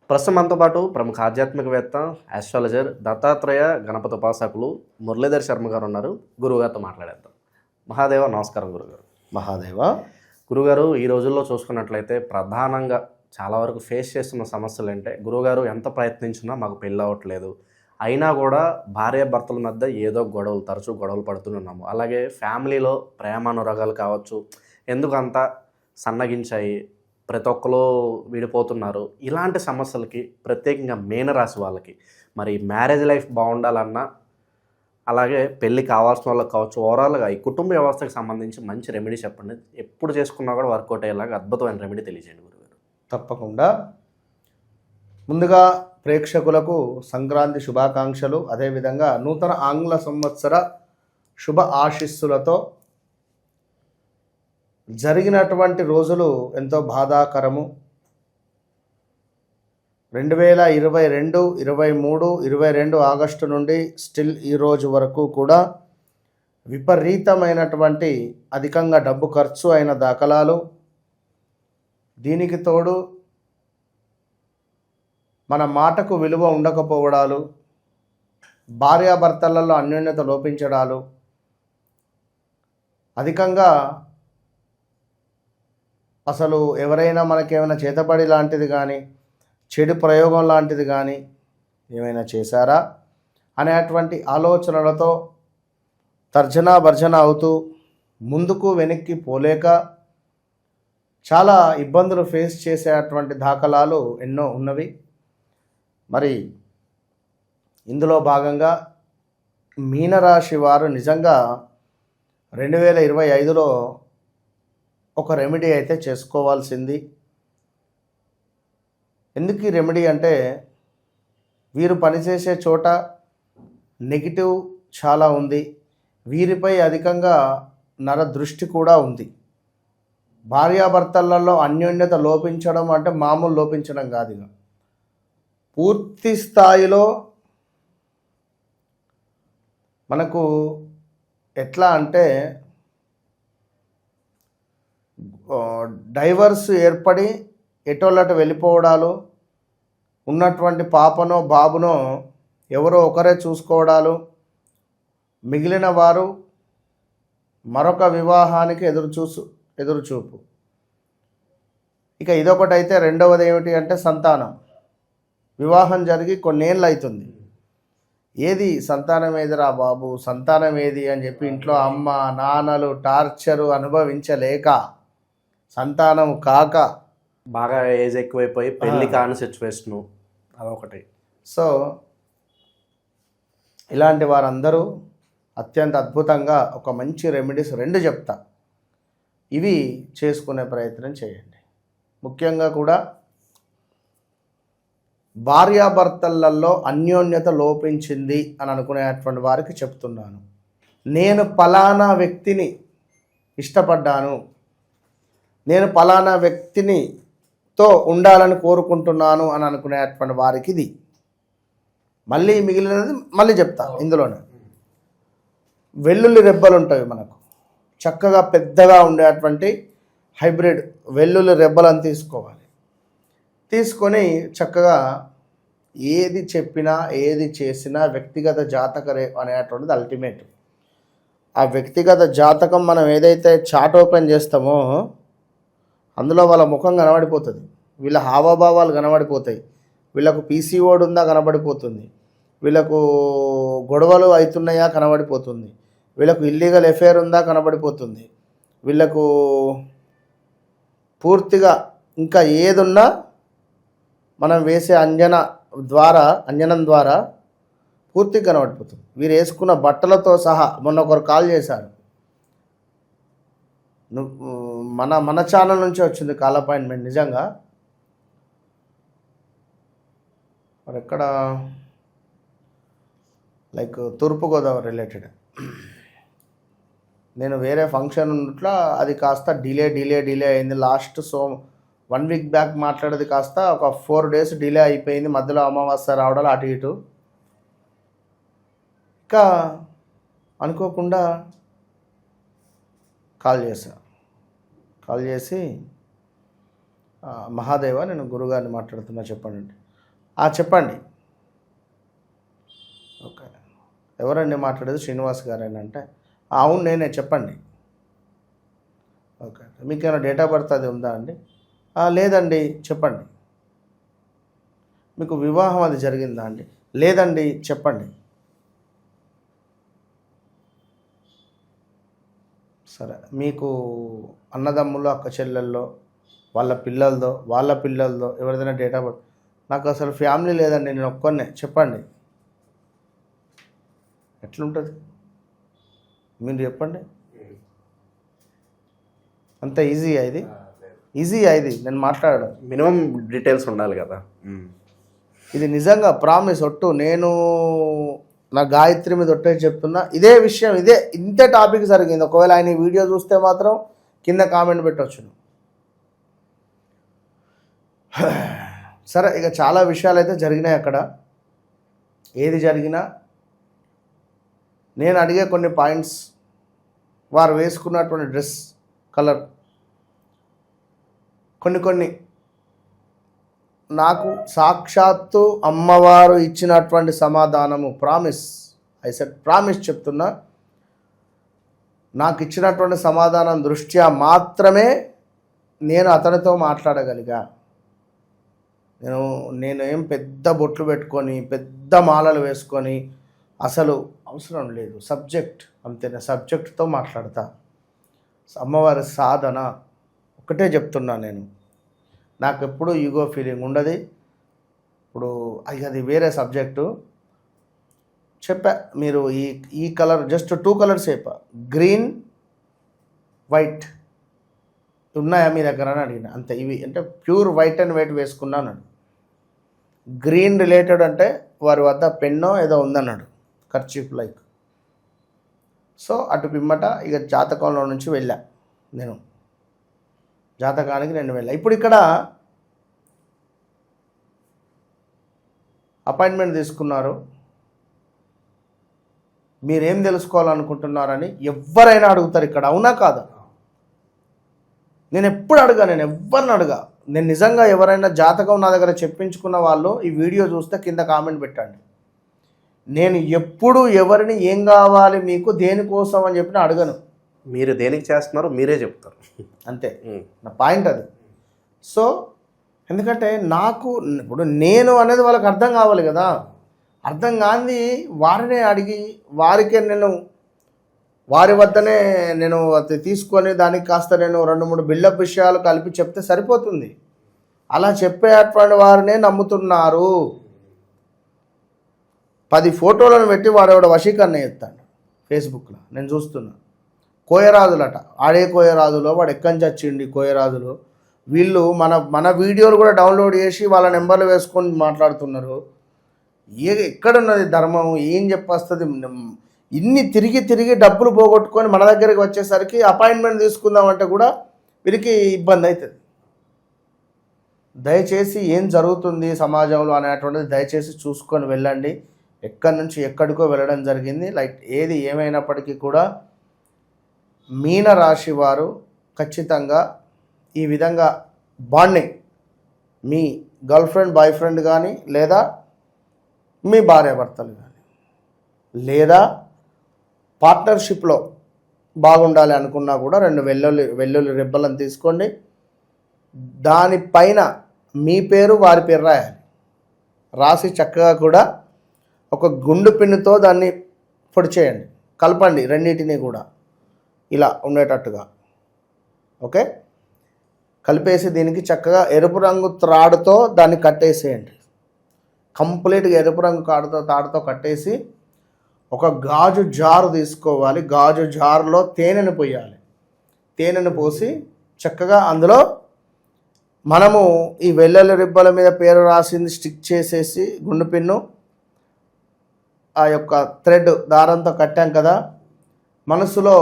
ప్రస్తుతం మనతో పాటు ప్రముఖ ఆధ్యాత్మికవేత్త, ఆస్ట్రాలజర్, దత్తాత్రేయ గణపతి ఉపాసకులు మురళీధర్ శర్మ గారు ఉన్నారు. గురువుగారితో మాట్లాడేద్దాం. మహాదేవ నమస్కారం గురుగారు. మహాదేవ. గురుగారు, ఈ రోజుల్లో చూసుకున్నట్లయితే ప్రధానంగా చాలా వరకు ఫేస్ చేస్తున్న సమస్యలు అంటే, గురువుగారు ఎంత ప్రయత్నించినా మాకు పెళ్ళి అవ్వట్లేదు, అయినా కూడా భార్యాభర్తల మధ్య ఏదో గొడవలు, తరచూ గొడవలు పడుతున్నాము. అలాగే ఫ్యామిలీలో ప్రేమానురాగాలు కావచ్చు, ఎందుకు అంత సన్నగించాయి, ప్రతి ఒక్కరు విడిపోతున్నారు. ఇలాంటి సమస్యలకి ప్రత్యేకంగా మీనరాశి వాళ్ళకి మరి మ్యారేజ్ లైఫ్ బాగుండాలన్నా, అలాగే పెళ్ళి కావాల్సిన వాళ్ళకి కావచ్చు, ఓవరాల్గా ఈ కుటుంబ వ్యవస్థకు సంబంధించి మంచి రెమెడీ చెప్పండి. ఎప్పుడు చేసుకున్నా కూడా వర్కౌట్ అయ్యేలాగా అద్భుతమైన రెమెడీ తెలియజేయండి గురుగారు. తప్పకుండా. ముందుగా ప్రేక్షకులకు సంక్రాంతి శుభాకాంక్షలు, అదేవిధంగా నూతన ఆంగ్ల సంవత్సర శుభ ఆశీస్సులతో. జరిగినటువంటి రోజులు ఎంతో బాధాకరము. 2022, 23, 22 ఆగస్టు నుండి స్టిల్ ఈరోజు వరకు కూడా విపరీతమైనటువంటి అధికంగా డబ్బు ఖర్చు అయిన దాఖలాలు. దీనికి తోడు మన మాటకు విలువ ఉండకపోవడాలు, భార్యాభర్తలలో అన్యోన్యత లోపించడాలు, అధికంగా అసలు ఎవరైనా మనకేమైనా చేతబడి లాంటిది కానీ, చెడు ప్రయోగం లాంటిది కానీ ఏమైనా చేశారా అనేటువంటి ఆలోచనలతో తర్జనా భర్జన అవుతూ ముందుకు వెనక్కి పోలేక చాలా ఇబ్బందులు ఫేస్ చేసేటువంటి దాఖలాలు ఎన్నో ఉన్నవి. మరి ఇందులో భాగంగా మీనరాశి వారు నిజంగా 2025లో ఒక రెమెడీ అయితే చేసుకోవాల్సింది. ఎందుకు ఈ రెమెడీ అంటే, వీరు పనిచేసే చోట నెగిటివ్ చాలా ఉంది, వీరిపై అధికంగా నర దృష్టి కూడా ఉంది. భార్యాభర్తలలో అన్యోన్యత లోపించడం అంటే మామూలు లోపించడం కాదు, ఇక పూర్తి స్థాయిలో మనకు ఎట్లా అంటే డైవర్స్ ఏర్పడి ఎటోళ్ళటు వెళ్ళిపోవడాలు, ఉన్నటువంటి పాపనో బాబునో ఎవరో ఒకరే చూసుకోవడాలు, మిగిలిన వారు మరొక వివాహానికి ఎదురుచూపు. ఇక ఇదొకటైతే, రెండవది ఏమిటి అంటే సంతానం. వివాహం జరిగి కొన్నేళ్ళు అవుతుంది, ఏది సంతానం ఏదిరా బాబు, సంతానం ఏది అని చెప్పి ఇంట్లో అమ్మ నాన్నలు టార్చరు అనుభవించలేక, సంతానం కాక బాగా ఏజ్ ఎక్కువైపోయి పెళ్ళి కాని సిచ్యువేషను అదొకటి. సో ఇలాంటి వారందరూ అత్యంత అద్భుతంగా ఒక మంచి రెమెడీస్ 2 చెప్తా, ఇవి చేసుకునే ప్రయత్నం చేయండి. ముఖ్యంగా కూడా భార్యాభర్తలలో అన్యోన్యత లోపించింది అని అనుకునేటువంటి వారికి చెప్తున్నాను. నేను పలానా వ్యక్తిని ఇష్టపడ్డాను, నేను పలానా వ్యక్తినితో ఉండాలని కోరుకుంటున్నాను అని అనుకునేటువంటి వారికి ఇది. మళ్ళీ మిగిలినది మళ్ళీ చెప్తా. ఇందులోనే వెల్లుల్లి రెబ్బలు ఉంటాయి మనకు, చక్కగా పెద్దగా ఉండేటువంటి హైబ్రిడ్ వెల్లుల్లి రెబ్బలను తీసుకోవాలి. తీసుకొని చక్కగా ఏది చెప్పినా ఏది చేసినా వ్యక్తిగత జాతక అనేటువంటిది అల్టిమేట్. ఆ వ్యక్తిగత జాతకం మనం ఏదైతే చాట్ ఓపెన్ చేస్తామో అందులో వాళ్ళ ముఖం కనబడిపోతుంది, వీళ్ళ హావభావాలు కనబడిపోతాయి, వీళ్ళకు పీసీఓడి ఉందా కనబడిపోతుంది, వీళ్ళకు గొడవలు అవుతున్నాయా కనబడిపోతుంది, వీళ్ళకు ఇల్లీగల్ ఎఫైర్ ఉందా కనబడిపోతుంది, వీళ్ళకు పూర్తిగా ఇంకా ఏదున్నా మనం వేసే అంజనం ద్వారా పూర్తిగా కనబడిపోతుంది. వీరు వేసుకున్న బట్టలతో సహా. మొన్న ఒకరు కాల్ చేశారు, మన ఛానల్ నుంచి వచ్చింది కాల్ అపాయింట్మెంట్. నిజంగా మరి ఎక్కడ, లైక్ తూర్పుగోదావరి రిలేటెడ్. నేను వేరే ఫంక్షన్ ఉన్నట్లా అది కాస్త డిలే అయింది. లాస్ట్ 1 వీక్ బ్యాక్ మాట్లాడేది కాస్త ఒక 4 days డిలే అయిపోయింది. మధ్యలో అమావాస్య రావడాలు అటు ఇటు. ఇంకా అనుకోకుండా కాల్ చేసి మహాదేవ, నేను గురుగారిని మాట్లాడుతున్నా చెప్పండి. చెప్పండి. ఓకే, ఎవరండి మాట్లాడేది? శ్రీనివాస్ గారేనా అంటే అవును నేనే, చెప్పండి. ఓకే, మీకు ఏమైనా డేట్ ఆఫ్ బర్త్ అది ఉందా అండి? లేదండి, చెప్పండి. మీకు వివాహం అది జరిగిందా అండి? లేదండి, చెప్పండి. సరే, మీకు అన్నదమ్ములు అక్క చెల్లెల్లో వాళ్ళ పిల్లలదో ఎవరిదైనా డేట్ ఆఫ్ బర్త్? నాకు అసలు ఫ్యామిలీ లేదండి, నేను ఒక్కనే, చెప్పండి. ఎట్లుంటుంది మీరు చెప్పండి. అంత ఈజీయా ఇది? ఈజీయా ఇది నేను మాట్లాడడం? మినిమం డీటెయిల్స్ ఉండాలి కదా. ఇది నిజంగా ప్రామిస్ ఒట్టు, నేను నా గాయత్రి మీద ఒట్టే చెప్తున్నా. ఇదే విషయం, ఇంతే టాపిక్ జరిగింది. ఒకవేళ ఆయన ఈ వీడియో చూస్తే మాత్రం కింద కామెంట్ పెట్టవచ్చు. సరే, ఇక చాలా విషయాలు అయితే జరిగినాయి అక్కడ. ఏది జరిగినా నేను అడిగే కొన్ని పాయింట్స్, వారు వేసుకున్నటువంటి డ్రెస్ కలర్, కొన్ని నాకు సాక్షాత్తు అమ్మవారు ఇచ్చినటువంటి సమాధానము. ప్రామిస్, ఐ సెడ్ ప్రామిస్ చెప్తున్నా. నాకు ఇచ్చినటువంటి సమాధానం దృష్ట్యా మాత్రమే నేను అతనితో మాట్లాడగలిగా. నేను ఏం పెద్ద బొట్లు పెట్టుకొని పెద్ద మాలలు వేసుకొని అసలు అవసరం లేదు. సబ్జెక్ట్ అంతేనా, సబ్జెక్ట్తో మాట్లాడతా. అమ్మవారి సాధన ఒకటే చెప్తున్నా నేను. నాకు ఎప్పుడు ఈగో ఫీలింగ్ ఉండదు. ఇప్పుడు అది వేరే సబ్జెక్టు. చెప్పా, మీరు ఈ కలర్ జస్ట్ 2 కలర్స్ చెప్పా, గ్రీన్ వైట్ ఉన్నాయా మీ దగ్గర అని అడిగిన, అంతే. ఇవి అంటే ప్యూర్ వైట్ అండ్ వైట్ వేసుకున్నాను. గ్రీన్ రిలేటెడ్ అంటే వారి వద్ద పెన్నో ఏదో ఉందన్నాడు, కర్చీఫ్ లైక్. సో అటు పిమ్మట ఇక జాతకంలో నుంచి వెళ్ళా నేను, జాతకానికి నేను వెళ్ళా. ఇప్పుడు ఇక్కడ అపాయింట్మెంట్ తీసుకున్నారు, మీరేం తెలుసుకోవాలనుకుంటున్నారని ఎవరైనా అడుగుతారు ఇక్కడ, అవునా కాదా? నేను ఎప్పుడు అడగా, నేను ఎవరిని అడగా. నేను నిజంగా ఎవరైనా జాతకం నా దగ్గర చెప్పించుకున్న వాళ్ళు ఈ వీడియో చూస్తే కింద కామెంట్ పెట్టండి. నేను ఎప్పుడు ఎవరిని ఏం కావాలి మీకు దేనికోసం అని చెప్పిన అడగను. మీరు దేనికి చేస్తున్నారో మీరే చెప్తారు, అంతే. నా పాయింట్ అది. సో ఎందుకంటే నాకు ఇప్పుడు నేను అనేది వాళ్ళకి అర్థం కావాలి కదా. అర్థం కాంది వారినే అడిగి వారికే నేను వారి వద్దనే నేను అది తీసుకొని దానికి కాస్త నేను 2-3 బిల్డప్ విషయాలు కలిపి చెప్తే సరిపోతుంది. అలా చెప్పేటువంటి వారినే నమ్ముతున్నారు. 10 ఫోటోలను పెట్టి వాడేవాడు వశీకరణ చేస్తాడు ఫేస్బుక్లో, నేను చూస్తున్నా. కోయరాజులట, ఆడే కోయరాజులో వాడు ఎక్కడి నుంచి వచ్చిండి కోయరాజులు. వీళ్ళు మన వీడియోలు కూడా డౌన్లోడ్ చేసి వాళ్ళ నెంబర్లు వేసుకొని మాట్లాడుతున్నారు. ఎక్కడున్నది ధర్మం? ఏం చెప్పొస్తుంది? ఇన్ని తిరిగి డబ్బులు పోగొట్టుకొని మన దగ్గరికి వచ్చేసరికి అపాయింట్మెంట్ తీసుకుందామంటే కూడా వీరికి ఇబ్బంది అవుతుంది. దయచేసి ఏం జరుగుతుంది సమాజంలో అనేటువంటిది దయచేసి చూసుకొని వెళ్ళండి. ఎక్కడి నుంచి ఎక్కడికో వెళ్ళడం జరిగింది. లైక్ ఏది ఏమైనప్పటికీ కూడా మీన రాశి వారు ఖచ్చితంగా ఈ విధంగా బాండింగ్, మీ గర్ల్ ఫ్రెండ్ బాయ్ ఫ్రెండ్ కానీ, లేదా మీ భార్యాభర్తలు కానీ, లేదా పార్ట్నర్షిప్లో బాగుండాలి అనుకున్నా కూడా 2 వెల్లుల్లి రెబ్బలను తీసుకోండి. దానిపైన మీ పేరు వారి పేరు రాయాలి. రాసి చక్కగా కూడా ఒక గుండు పిన్నుతో దాన్ని పొడి చేయండి, కలపండి రెండింటినీ కూడా ఇలా ఉండేటట్టుగా. ఓకే, కలిపేసి దీనికి చక్కగా ఎరుపు రంగు త్రాడుతో దాన్ని కట్టేసేయండి. కంప్లీట్గా ఎరుపు రంగు తాడుతో కట్టేసి ఒక గాజు జారు తీసుకోవాలి. గాజు జారులో తేనెను పోయాలి. తేనెను పోసి చక్కగా అందులో మనము ఈ వెల్లుల్లి రిబ్బల మీద పేరు రాసింది స్టిక్ చేసేసి గుండు పిన్ను ఆ యొక్క థ్రెడ్ దారంతో కట్టాం కదా, మనసులో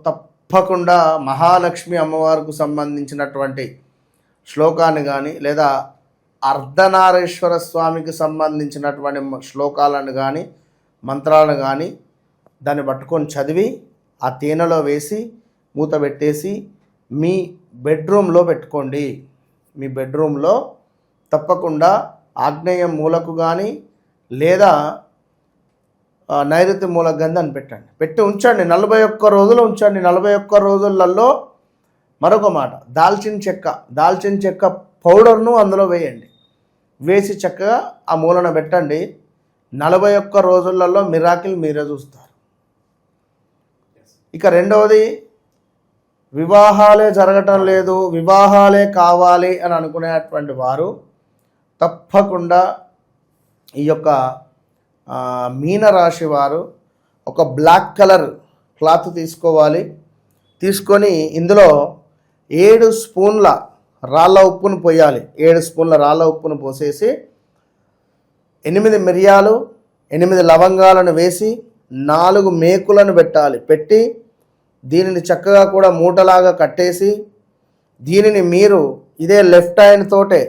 తప్పకుండా మహాలక్ష్మి అమ్మవారికి సంబంధించినటువంటి శ్లోకాన్ని కానీ, లేదా అర్ధనారీశ్వర స్వామికి సంబంధించినటువంటి శ్లోకాలను కానీ, మంత్రాలను కానీ దాన్ని పట్టుకొని చదివి ఆ తేనెలో వేసి మూత పెట్టేసి మీ బెడ్రూమ్లో పెట్టుకోండి. మీ బెడ్రూమ్లో తప్పకుండా ఆగ్నేయ మూలకు కానీ లేదా నైరుతి మూలకు కానీ దాన్ని పెట్టండి. పెట్టి ఉంచండి, 41 రోజులు ఉంచండి. 41 రోజులలో మరొక మాట, దాల్చిన చెక్క పౌడర్ను అందులో వేయండి. వేసి చక్కగా ఆ మూలన పెట్టండి. 41 రోజులలో మిరాకిల్ మీరే చూస్తారు. ఇక రెండవది, వివాహాలే జరగటం లేదు, వివాహాలే కావాలి అని అనుకునేటువంటి వారు తప్పకుండా ఈ యొక్క మీనరాశి వారు ఒక బ్లాక్ కలర్ క్లాత్ తీసుకోవాలి. తీసుకొని ఇందులో 7 స్పూన్ల రాళ్ళ ఉప్పును పోయాలి. 7 స్పూన్ల రాళ్ళ ఉప్పును పోసేసి 8 మిరియాలు 8 లవంగాలను వేసి 4 మేకులను పెట్టాలి. పెట్టి దీనిని చక్కగా కూడా మూటలాగా కట్టేసి దీనిని మీరు ఇదే లెఫ్ట్ హ్యాండ్ తోటే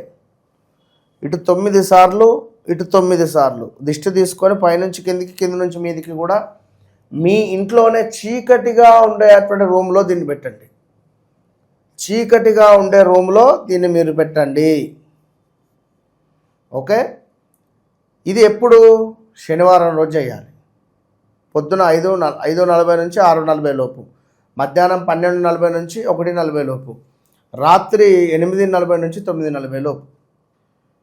ఇటు 9 సార్లు ఇటు 9 సార్లు దిష్టి తీసుకొని పైనుంచి కిందికి కింద నుంచి మీదికి కూడా మీ ఇంట్లోనే చీకటిగా ఉండేటువంటి రూమ్లో దీన్ని పెట్టండి. చీకటిగా ఉండే రూమ్లో దీన్ని మీరు పెట్టండి. ఓకే, ఇది ఎప్పుడు? శనివారం రోజు చేయాలి. పొద్దున 5:40 నుంచి 6:40 లోపు, మధ్యాహ్నం 12:40 నుంచి 1:40 లోపు, రాత్రి 8:40 నుంచి 9:40 లోపు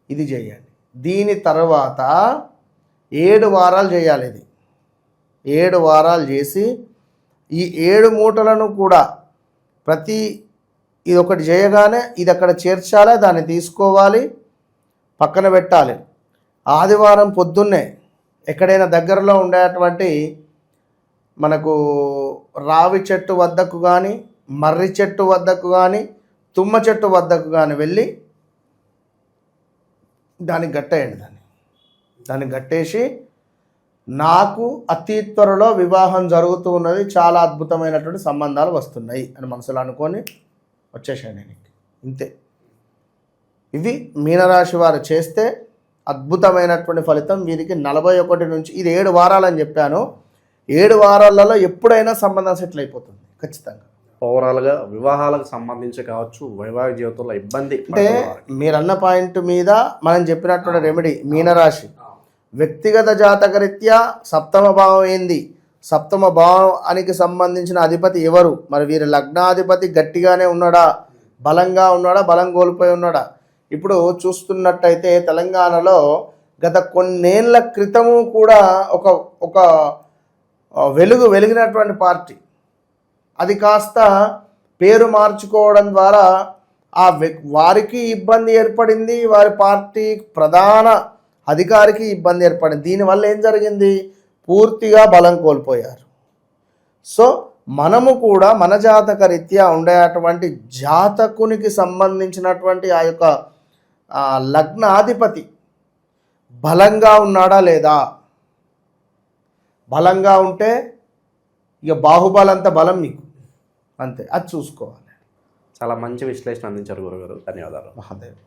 ఇది చేయండి. దీని తర్వాత 7 వారాలు చేయాలి. ఇది 7 వారాలు చేసి ఈ 7 మూటలను కూడా ఇది ఒకటి చేయగానే ఇది అక్కడ చేర్చాలి, దాన్ని తీసుకోవాలి, పక్కన పెట్టాలి. ఆదివారం పొద్దున్నే ఎక్కడైనా దగ్గరలో ఉండేటువంటి మనకు రావి చెట్టు వద్దకు కానీ, మర్రి చెట్టు వద్దకు కానీ, తుమ్మ చెట్టు వద్దకు కానీ వెళ్ళి దాన్ని గట్టేయండి. దాన్ని గట్టేసి, నాకు అతి త్వరలో వివాహం జరుగుతూ ఉన్నది, చాలా అద్భుతమైనటువంటి సంబంధాలు వస్తున్నాయి అని మనసులో అనుకొని వచ్చేసాను నేను. ఇంతే. ఇవి మీనరాశి వారు చేస్తే అద్భుతమైనటువంటి ఫలితం వీరికి 41 నుంచి, ఇది 7 వారాలు అని చెప్పాను, 7 వారాలలో ఎప్పుడైనా సంబంధం సెటిల్ అయిపోతుంది ఖచ్చితంగా. ఓవరాల్గా వివాహాలకు సంబంధించి కావచ్చు, వైవాహిక జీవితంలో ఇబ్బంది అంటే మీరన్న పాయింట్ మీద మనం చెప్పినటువంటి రెమెడీ మీనరాశి వ్యక్తిగత జాతకరీత్యా సప్తమ భావం ఏంది, సప్తమ భావానికి సంబంధించిన అధిపతి ఎవరు, మరి వీరి లగ్నాధిపతి గట్టిగానే ఉన్నాడా, బలంగా ఉన్నాడా, బలం కోల్పోయి ఉన్నాడా? ఇప్పుడు చూస్తున్నట్టయితే తెలంగాణలో గత కొన్నేళ్ల క్రితము కూడా ఒక వెలిగినటువంటి పార్టీ, అది కాస్త పేరు మార్చుకోవడం ద్వారా వారికి ఇబ్బంది ఏర్పడింది, వారి పార్టీ ప్రధాన అధికారికి ఇబ్బంది ఏర్పడింది. దీనివల్ల ఏం జరిగింది? పూర్తిగా బలం కోల్పోయారు. సో మనము కూడా మన జాతక రీత్యా ఉండేటువంటి జాతకునికి సంబంధించినటువంటి ఆ యొక్క లగ్నాధిపతి బలంగా ఉన్నాడా లేదా? బలంగా ఉంటే ఇక బాహుబలంత బలం మీకు, అంతే, అది చూసుకోవాలి. చాలా మంచి విశ్లేషణ అందించారు గురుగారు, ధన్యవాదాలు. మహాదేవ్.